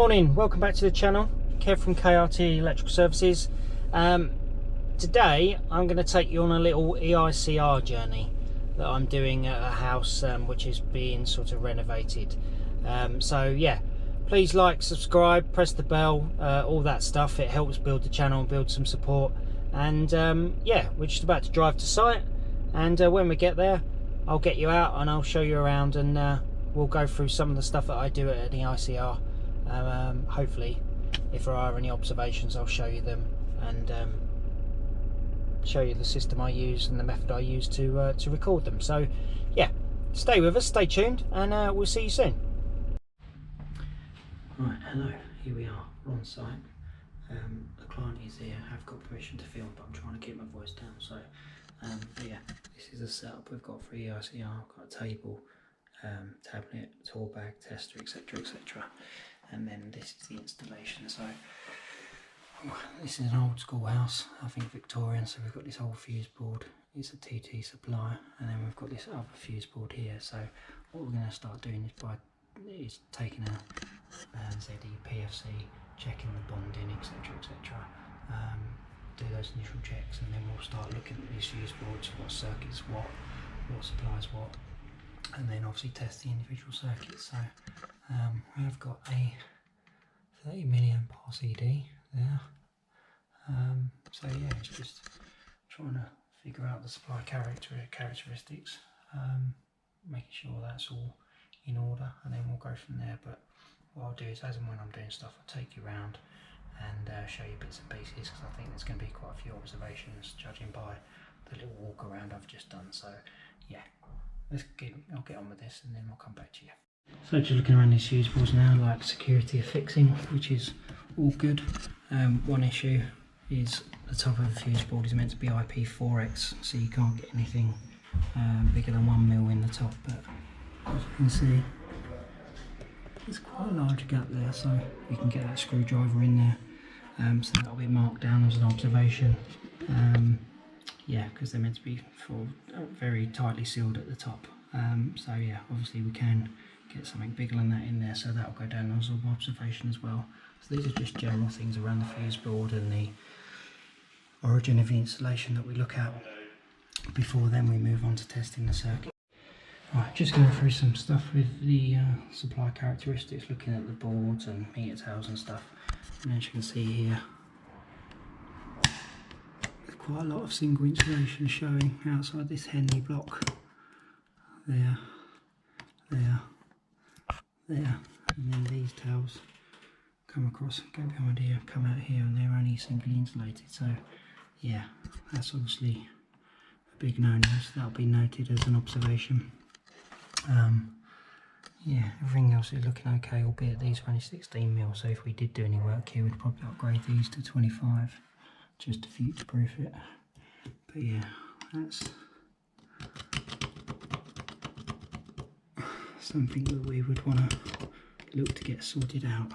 morning, welcome back to the channel. Kev from KRT Electrical Services. Today I'm going to take you on a little EICR journey that I'm doing at a house which is being sort of renovated. So yeah, please like, subscribe, press the bell, all that stuff. It helps build the channel and build some support. And yeah, we're just about to drive to site, and when we get there I'll get you out and I'll show you around, and we'll go through some of the stuff that I do at an EICR. Hopefully if there are any observations I'll show you them, and show you the system I use and the method I use to record them. So yeah, stay with us, stay tuned, and we'll see you soon. Right, hello, here we are, we're on site. The client is here. I've got permission to film, but I'm trying to keep my voice down. So but yeah, this is the setup we've got for EICR. I've got a table, tablet, tool bag, tester, etc, etc, and then this is the installation. So this is an old school house, I think Victorian, so we've got this old fuse board. It's a TT supply, and then we've got this other fuse board here. So what we're going to start doing is taking a ZE PFC, checking the bonding, etc, etc, do those initial checks, and then we'll start looking at these fuse boards, what circuits what supplies what, and then obviously test the individual circuits. So we have got a 30 milliamp RCD there. So yeah, it's just trying to figure out the supply characteristics, making sure that's all in order, and then we'll go from there. But what I'll do is, as and when I'm doing stuff, I'll take you around and show you bits and pieces, because I think there's going to be quite a few observations judging by the little walk around I've just done. So yeah, I'll get on with this and then I'll come back to you. So just looking around these fuse boards now, like security of fixing, which is all good. One issue is the top of the fuse board is meant to be IP4X, so you can't get anything bigger than 1mm in the top, but as you can see there's quite a large gap there, so you can get that screwdriver in there. So that'll be marked down as an observation. Yeah, because they're meant to be very tightly sealed at the top. So yeah, obviously we can get something bigger than that in there, so that'll go down as an observation as well. So these are just general things around the fuse board and the origin of the installation that we look at before then we move on to testing the circuit. Right, just going through some stuff with the supply characteristics, looking at the boards and meter tails and stuff. And as you can see here, there's quite a lot of single insulation showing outside this Henley block. There, there, there, and then these tails come across, go behind here, come out here, and they're only singly insulated. So yeah, that's obviously a big no-no, so that'll be noted as an observation. Yeah, everything else is looking okay, albeit these are only 16mm, so if we did do any work here we'd probably upgrade these to 25 just to future proof it. But yeah, that's something that we would want to look to get sorted out.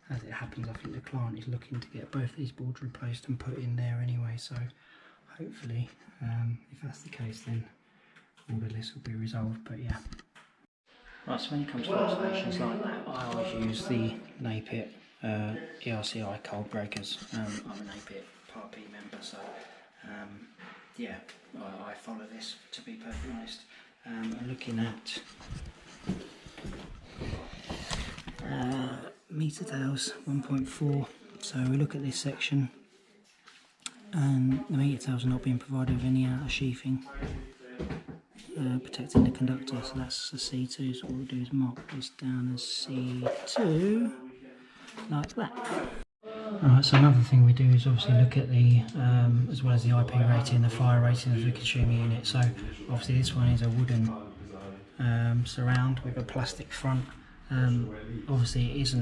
As it happens, I think the client is looking to get both these boards replaced and put in there anyway, so hopefully if that's the case then all of this will be resolved. But yeah. Right, so when it comes to observations like that, I always use the NAPIT EICI cold breakers. I'm an NAPIT Part B member, so yeah, I follow this, to be perfectly honest. I'm looking at meter tails 1.4, so we look at this section and the meter tails are not being provided with any outer sheathing protecting the conductor, so that's a C2. So what we'll do is mark this down as C2 like that. Alright, so another thing we do is obviously look at the as well as the IP rating, the fire rating of the consumer unit. So obviously this one is a wooden surround with a plastic front. Obviously it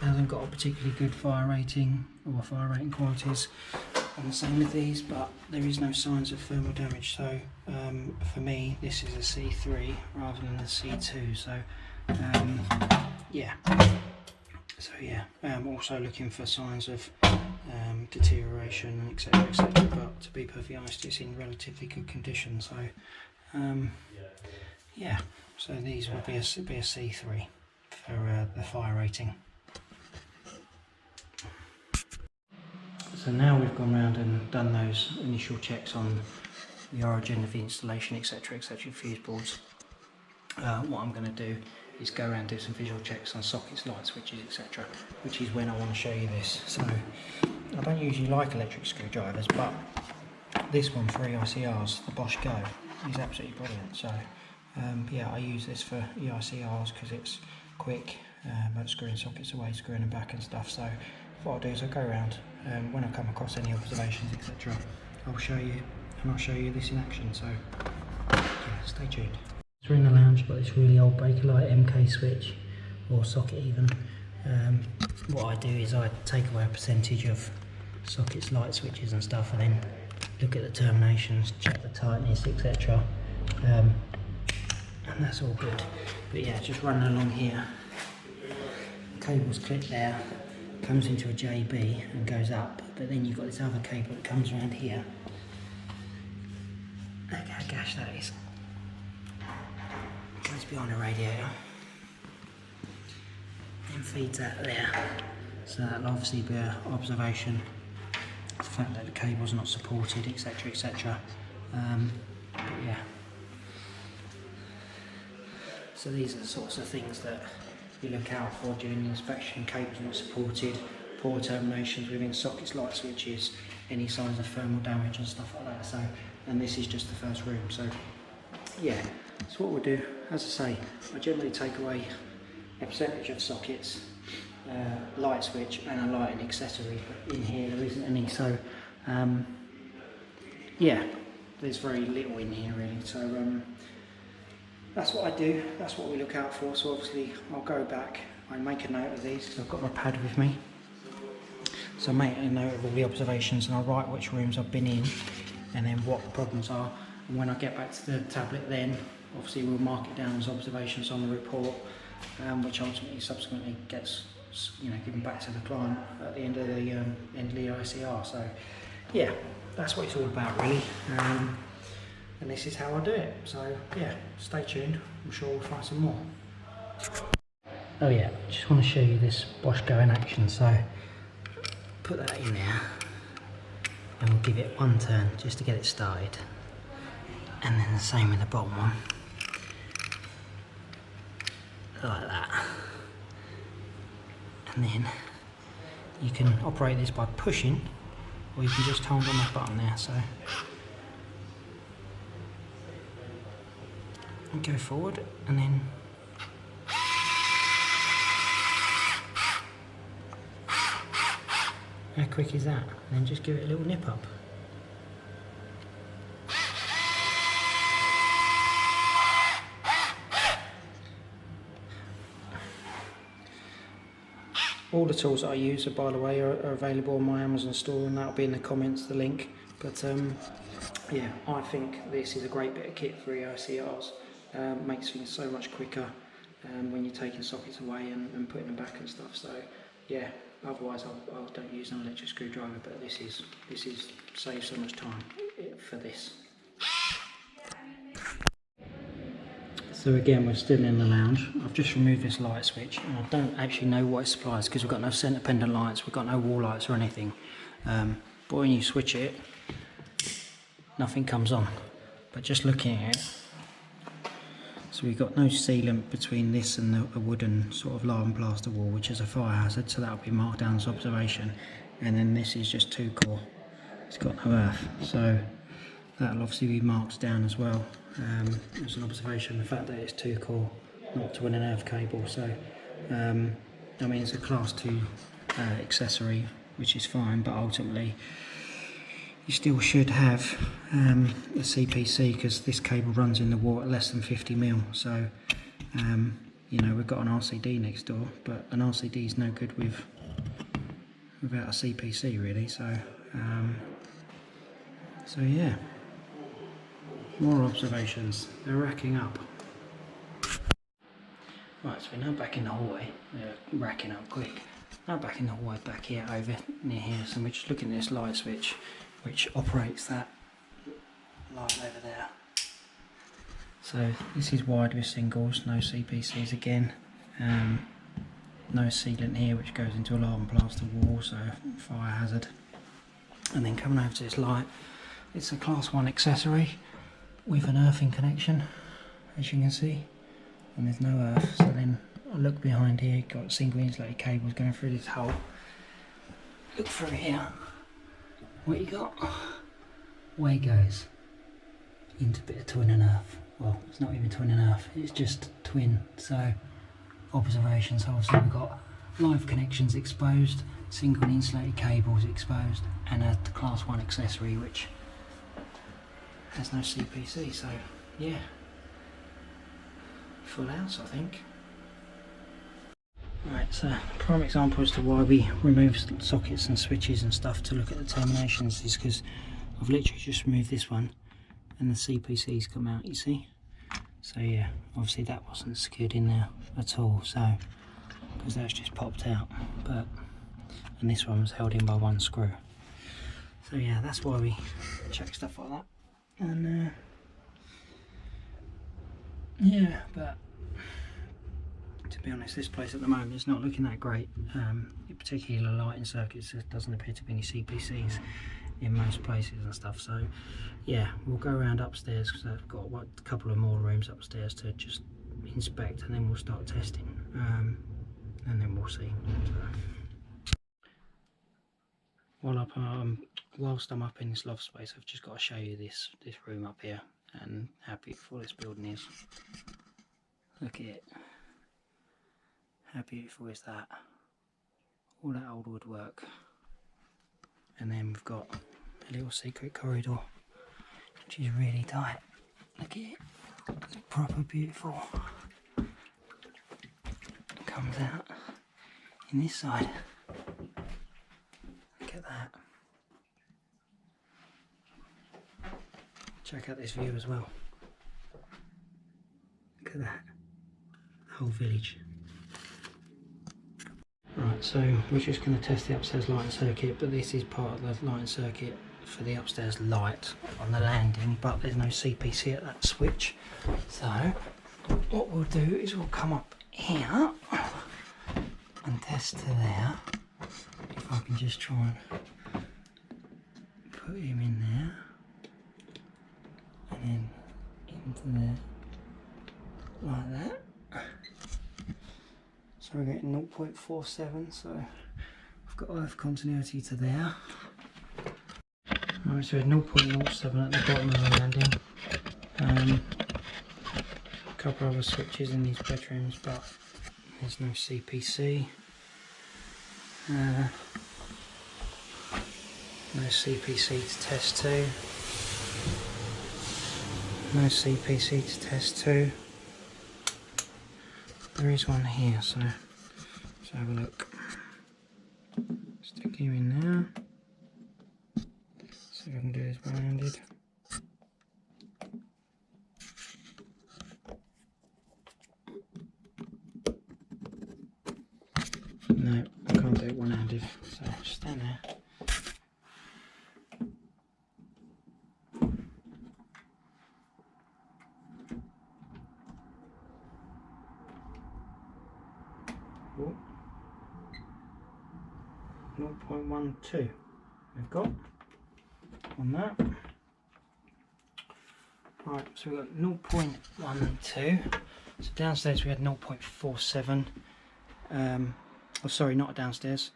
hasn't got a particularly good fire rating or fire rating qualities on the same with these, but there is no signs of thermal damage. So for me this is a C3 rather than a C2. So yeah. So yeah, also looking for signs of deterioration, etc, etc, but to be perfectly honest it's in relatively good condition. So yeah, so these will be a C3. for the fire rating. So now we've gone around and done those initial checks on the origin of the installation, etc, fuse boards. What I'm going to do is go around and do some visual checks on sockets, light switches, etc, which is when I want to show you this. So I don't usually like electric screwdrivers, but this one for EICRs, the Bosch Go, is absolutely brilliant. So yeah, I use this for EICRs because it's quick, about screwing sockets away, screwing them back and stuff. So what I'll do is I'll go around, when I come across any observations, etc, I'll show you, and I'll show you this in action. So yeah, stay tuned. So we're in the lounge, got this really old Bakelite MK switch, or socket even. What I do is I take away a percentage of sockets, light switches and stuff, and then look at the terminations, check the tightness, etc. And that's all good. But yeah, just running along here, cable's clipped there, comes into a JB and goes up, but then you've got this other cable that comes around here. Look how gash that is. Goes behind the radiator and feeds that there. So that'll obviously be an observation, the fact that the cable's not supported, etc, etc. But yeah. So these are the sorts of things that you look out for during the inspection. Cables not supported, poor terminations within sockets, light switches, any signs of thermal damage and stuff like that. So, and this is just the first room. So yeah, so what we'll do, as I say, I generally take away a percentage of sockets, light switch and a lighting accessory, but in here there isn't any. So yeah, there's very little in here really. So that's what I do, that's what we look out for. So obviously I'll go back, I make a note of these because I've got my pad with me. So I make a note of all the observations and I'll write which rooms I've been in and then what the problems are. And when I get back to the tablet then, obviously we'll mark it down as observations on the report, which ultimately subsequently gets, you know, given back to the client at the end of the EICR. So yeah, that's what it's all about really. And this is how I do it. So yeah, stay tuned. I'm sure we'll find some more. Oh yeah, just want to show you this Bosch Go in action. So put that in there and we'll give it one turn just to get it started. And then the same with the bottom one. Like that. And then you can operate this by pushing, or you can just hold on that button there. So and go forward, and then how quick is that? And then just give it a little nip up. All the tools that I use, by the way, are available on my Amazon store, and that'll be in the comments, the link. But yeah, I think this is a great bit of kit for EICRs. Makes things so much quicker when you're taking sockets away and putting them back and stuff. So yeah, otherwise I don't use an electric screwdriver, but this saves so much time for this. So again, we're still in the lounge. I've just removed this light switch, and I don't actually know what it supplies because we've got no centre pendant lights, we've got no wall lights or anything. But when you switch it, nothing comes on. But just looking at it, so we've got no sealant between this and the wooden sort of lime plaster wall, which is a fire hazard, so that'll be marked down as observation. And then this is just 2-core, it's got no earth, so that'll obviously be marked down as well as an observation, the fact that it's 2-core, not to an earth cable. So I mean, it's a class 2 accessory, which is fine, but ultimately you still should have a CPC, because this cable runs in the wall at less than 50mm. So you know, we've got an RCD next door, but an RCD is no good without a CPC really. So so yeah, more observations, they're racking up. Right, so we're now back in the hallway, they're racking up quick. Now back in the hallway, back here, over near here, so we're just looking at this light switch which operates that light over there. So this is wired with singles, no CPCs again. no sealant here, which goes into a alarm plaster wall, so fire hazard. And then coming over to this light, it's a class 1 accessory with an earthing connection, as you can see, and there's no earth. So then I look behind here, got single insulated cables going through this hole. Look through here, what you got? Way goes into a bit of twin and earth. Well, it's not even twin and earth, it's just twin. So observations, obviously we've got live connections exposed, single insulated cables exposed, and a class 1 accessory which has no CPC. So yeah, full house I think. Right, so prime example as to why we remove sockets and switches and stuff to look at the terminations is because I've literally just removed this one and the CPC's come out, you see. So yeah, obviously that wasn't secured in there at all, so because that's just popped out, and this one was held in by one screw. So yeah, that's why we check stuff like that. And yeah, but to be honest, this place at the moment is not looking that great. Particularly the lighting circuits, there doesn't appear to be any CPCs in most places and stuff. So yeah, we'll go around upstairs because I've got a couple of more rooms upstairs to just inspect, and then we'll start testing, and then we'll see. So, whilst I'm up in this loft space, I've just got to show you this room up here and how beautiful this building is. Look at it. How beautiful is that? All that old woodwork. And then we've got a little secret corridor, which is really tight. Look at it. It's proper beautiful. It comes out in this side. Look at that. Check out this view as well. Look at that. The whole village. Right, so we're just going to test the upstairs lighting circuit, but this is part of the lighting circuit for the upstairs light on the landing, but there's no CPC at that switch. So what we'll do is we'll come up here and test to there. If I can just try and put him in there and then into there like that. So we're getting 0.47, so we've got earth continuity to there. Right, so we had 0.07 at the bottom of the landing. A couple other switches in these bedrooms, but there's no CPC. No CPC to test to. No CPC to test to. There is one here, so let's have a look. Stick him in there. See if I can do this one-handed. No, I can't do it one-handed, so just stand there. Oh. 0.12 we've got on that. Right, so we've got 0.12. So downstairs we had 0.47. Oh, sorry, not downstairs.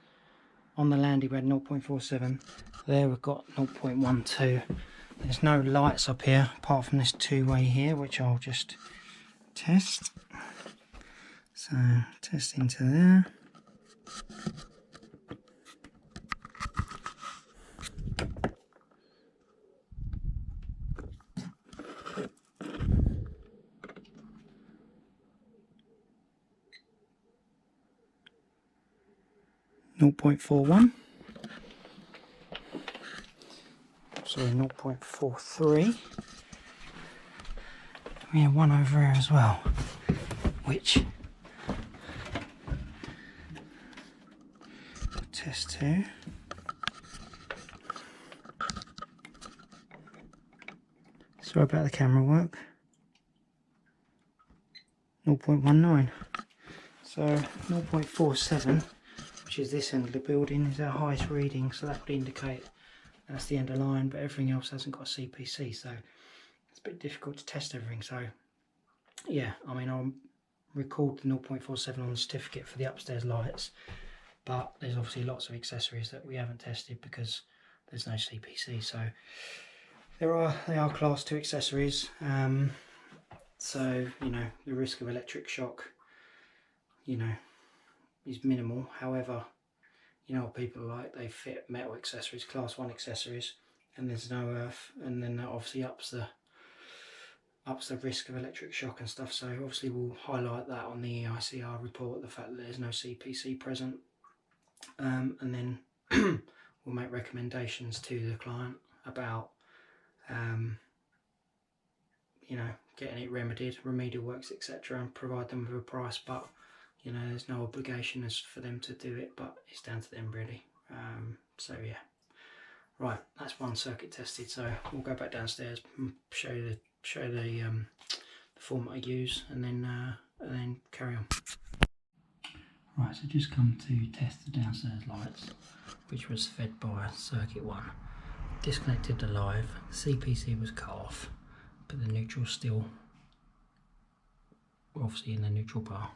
On the landing we had 0.47. There we've got 0.12. There's no lights up here apart from this two-way here, which I'll just test. So test into there. .41. Sorry, 0.43. We have one over here as well, which test to. Sorry about the camera work. 0.19. So 0.47, which is this end of the building, is our highest reading, so that would indicate that's the end of line, but everything else hasn't got a CPC, so it's a bit difficult to test everything. So yeah, I mean, I'll record the 0.47 on the certificate for the upstairs lights, but there's obviously lots of accessories that we haven't tested because there's no CPC. So they are class 2 accessories, so you know, the risk of electric shock, you know, is minimal. However, you know what people are like, they fit metal accessories, class 1 accessories, and there's no earth, and then that obviously ups the risk of electric shock and stuff. So obviously we'll highlight that on the EICR report, the fact that there's no CPC present, and then we'll make recommendations to the client about you know, getting it remedied, remedial works, etc., and provide them with a price. But you know, there's no obligation as for them to do it, but it's down to them really. So yeah, right, that's one circuit tested. So we'll go back downstairs and show the format I use, and then carry on. Right, so just come to test the downstairs lights, which was fed by circuit 1. Disconnected the live, CPC was cut off, but the neutral still obviously in the neutral bar.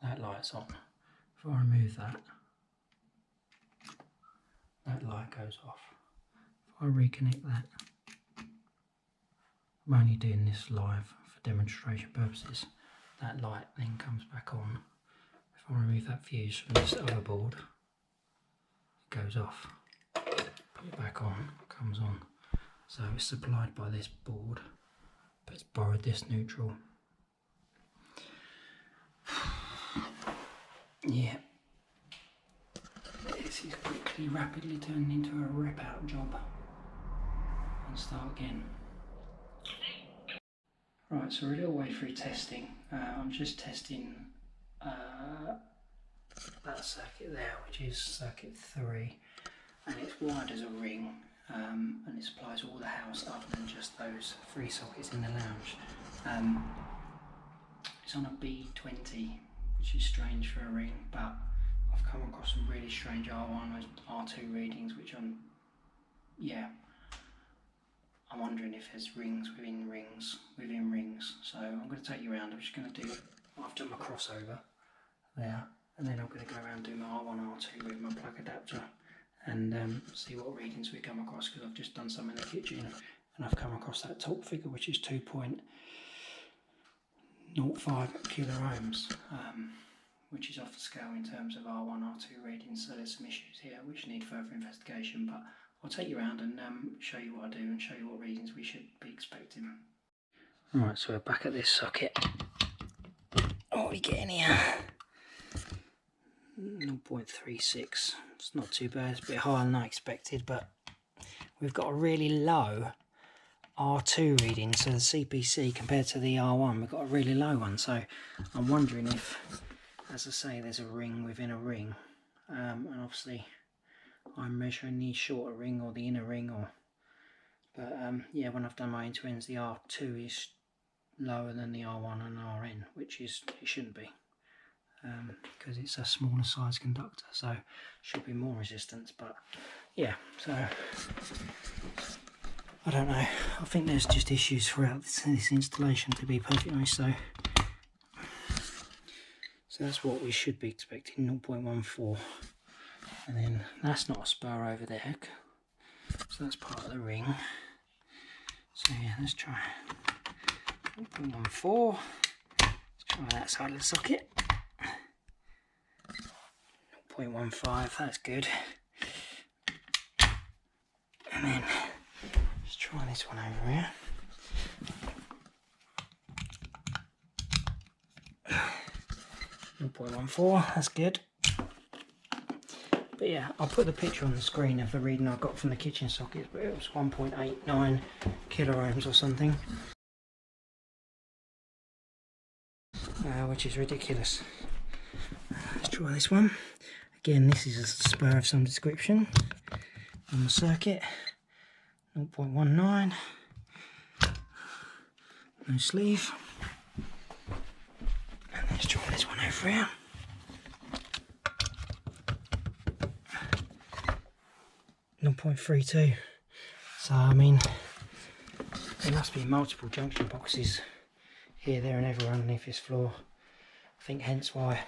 That light's on. If I remove that, that light goes off. If I reconnect that, I'm only doing this live for demonstration purposes. That light then comes back on. If I remove that fuse from this other board, it goes off. Put it back on, comes on. So it's supplied by this board, but it's borrowed this neutral. Yeah. This is quickly, rapidly turning into a rip out job. And start again. Right, so we're a little way through testing. I'm just testing that circuit there, which is circuit 3, and it's wired as a ring, and it supplies all the house other than just those 3 sockets in the lounge. It's on a B20, which is strange for a ring, but I've come across some really strange R1 and R2 readings, which I'm wondering if there's rings within rings within rings. So I'm going to take you around. I'm just going to do, I've done my crossover there, and then I'm going to go around and do my R1, R2 with my plug adapter, and see what readings we come across, because I've just done some in the kitchen and I've come across that top figure, which is 2.05 kilo ohms, which is off the scale in terms of R1, R2 readings. So there's some issues here which need further investigation, but I'll take you around and show you what I do and show you what readings we should be expecting. Right, so we're back at this socket. What are we getting here? 0.36. It's not too bad, it's a bit higher than I expected, but we've got a really low R2 reading, so the CPC compared to the R1, we've got a really low one. So I'm wondering if, as I say, there's a ring within a ring, and obviously I'm measuring the shorter ring or the inner ring, but yeah, when I've done my end-to-ends, the R2 is lower than the R1 and RN, which it shouldn't be, because it's a smaller size conductor, so should be more resistance. But yeah, so I don't know, I think there's just issues throughout this installation, to be perfectly honest. So that's what we should be expecting, 0.14. And then that's not a spur over there, so that's part of the ring. So yeah, let's try 0.14. Let's try that side of the socket. 0.15, that's good. And then let's try this one over here. 0.14, that's good. But yeah, I'll put the picture on the screen of the reading I got from the kitchen sockets, but it was 1.89 kilo ohms or something, which is ridiculous. Let's try this one. Again, this is a spur of some description on the circuit. 0.19. No sleeve. And let's try this one over here. 1.32. So I mean, there must be multiple junction boxes here, there and everywhere underneath this floor. I think hence why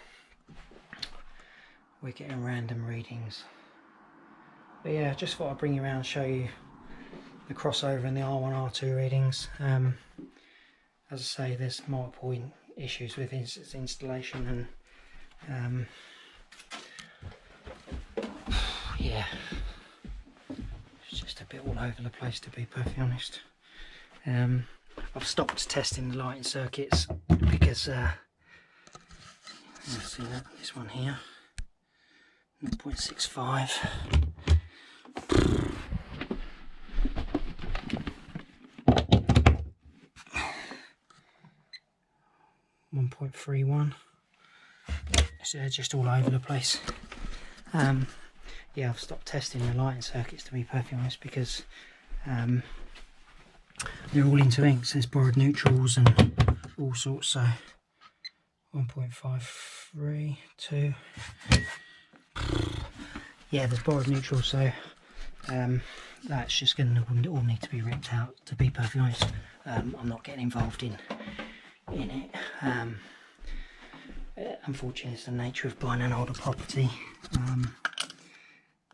we're getting random readings. But yeah, just thought I'd bring you around and show you the crossover and the R1, R2 readings. As I say, there's multiple issues with its installation, and yeah, it's just a bit all over the place, to be perfectly honest. I've stopped testing the lighting circuits because let's see that, this one here, 0.65. 1.31. So they're just all over the place. Yeah, I've stopped testing the lighting circuits, to be perfectly honest, because they're all interlinked. There's borrowed neutrals and all sorts. So 1.53, 2. Yeah, there's borrowed neutrals, so that's just going to all need to be ripped out, to be perfectly honest. I'm not getting involved in it. Unfortunately, it's the nature of buying an older property.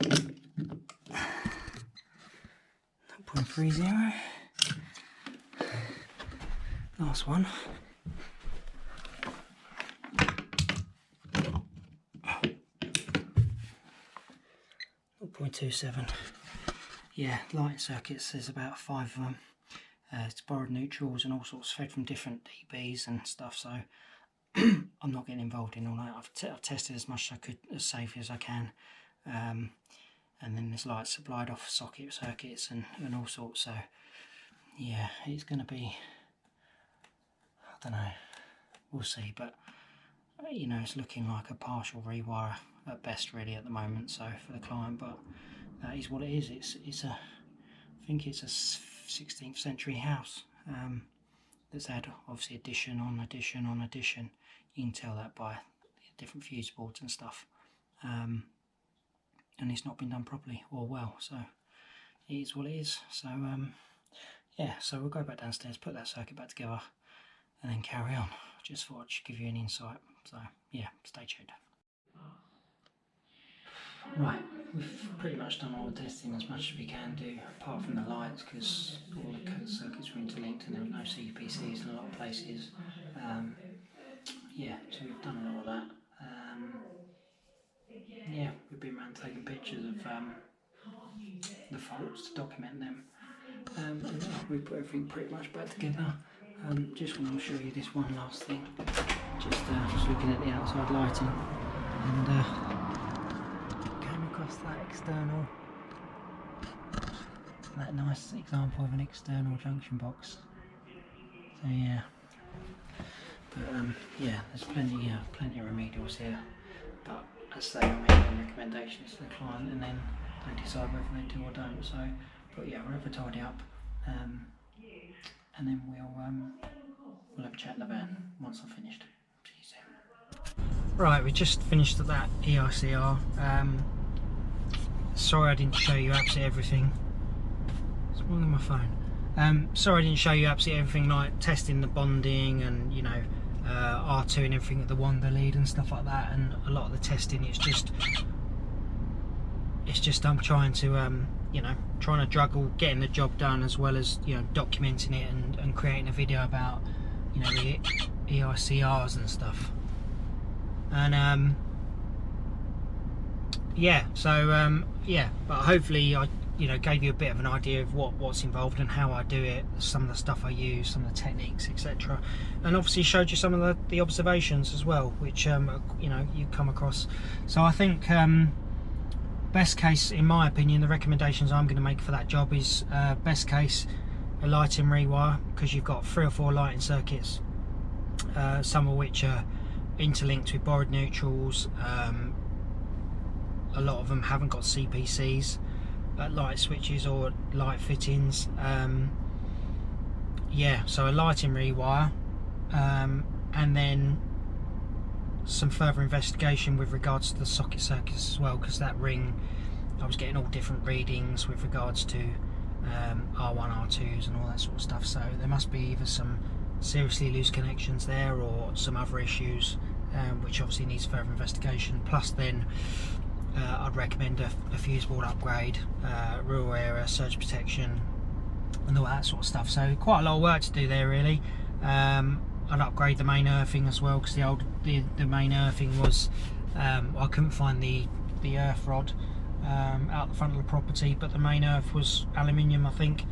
0.30. Last one. 0.27. Yeah, light circuits, there's about 5 of them. It's borrowed neutrals and all sorts, fed from different dBs and stuff, so I'm not getting involved in all that. I've tested as much as I could, as safely as I can, and then there's lights supplied off socket circuits and all sorts, so yeah, it's going to be, I don't know, we'll see, but you know, it's looking like a partial rewire at best really at the moment, so for the client, but that is what it is. It's a, I think it's a 16th century house that's had obviously addition on addition on addition. You can tell that by the different fuse boards and stuff, and it's not been done properly or well, so it is what it is. So yeah, so we'll go back downstairs, put that circuit back together and then carry on. Just thought I'd give you an insight, so yeah, stay tuned. Right, we've pretty much done all the testing as much as we can do, apart from the lights, because all the circuits were interlinked and there were no CPCs in a lot of places. Yeah, so we've done a lot of that. Yeah, we've been around taking pictures of the faults to document them. And yeah, we put everything pretty much back together. Just want to show you this one last thing. Just looking at the outside lighting, and came across that external, that nice example of an external junction box. So yeah, but yeah, there's plenty of remedials here. But as I say, I'm making recommendations to the client, and then they decide whether they do or don't. So, but yeah, we'll have a tidy up, and then we'll have a chat in the van once I've finished. See you soon. Right, we just finished at that EICR. Sorry I didn't show you absolutely everything. It's wrong on my phone. Sorry I didn't show you absolutely everything, like testing the bonding and, you know, R2 and everything at the Wander lead and stuff like that, and a lot of the testing, it's just I'm trying to you know, trying to juggle getting the job done as well as, you know, documenting it and creating a video about, you know, the EICRs and stuff. And yeah, so yeah, but hopefully I, you know, gave you a bit of an idea of what's involved and how I do it, some of the stuff I use, some of the techniques, etc. And obviously showed you some of the observations as well, which you know, you come across. So I think best case, in my opinion, the recommendations I'm going to make for that job is best case, a lighting rewire, because you've got 3 or 4 lighting circuits, some of which are interlinked with borrowed neutrals. A lot of them haven't got CPCs, light switches or light fittings. Yeah, so a lighting rewire, and then some further investigation with regards to the socket circuits as well, because that ring I was getting all different readings with regards to R1, R2s and all that sort of stuff, so there must be either some seriously loose connections there or some other issues, which obviously needs further investigation. Plus then I'd recommend a fuse board upgrade, rural area surge protection and all that sort of stuff, so quite a lot of work to do there really. I'd upgrade the main earthing as well, because the main earthing was I couldn't find the earth rod out the front of the property, but the main earth was aluminium, I think,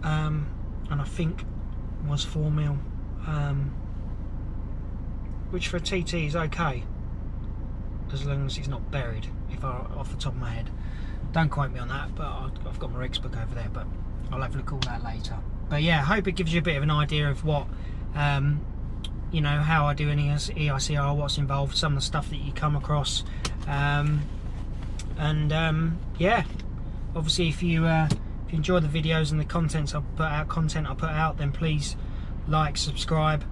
and I think was 4mm, which for a TT is okay as long as it's not buried, off the top of my head. Don't quote me on that, but I've got my rigs book over there, but I'll have a look at all that later. But yeah, I hope it gives you a bit of an idea of what you know, how I do any EICR, what's involved, some of the stuff that you come across, yeah, obviously if you enjoy the videos and the content I put out, then please like, subscribe,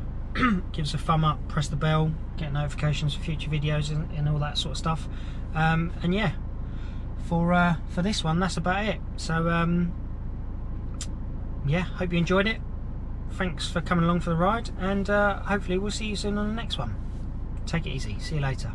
give us a thumb up, press the bell, get notifications for future videos and all that sort of stuff. And yeah, for this one, that's about it. So yeah, hope you enjoyed it. Thanks for coming along for the ride, and hopefully we'll see you soon on the next one. Take it easy. See you later.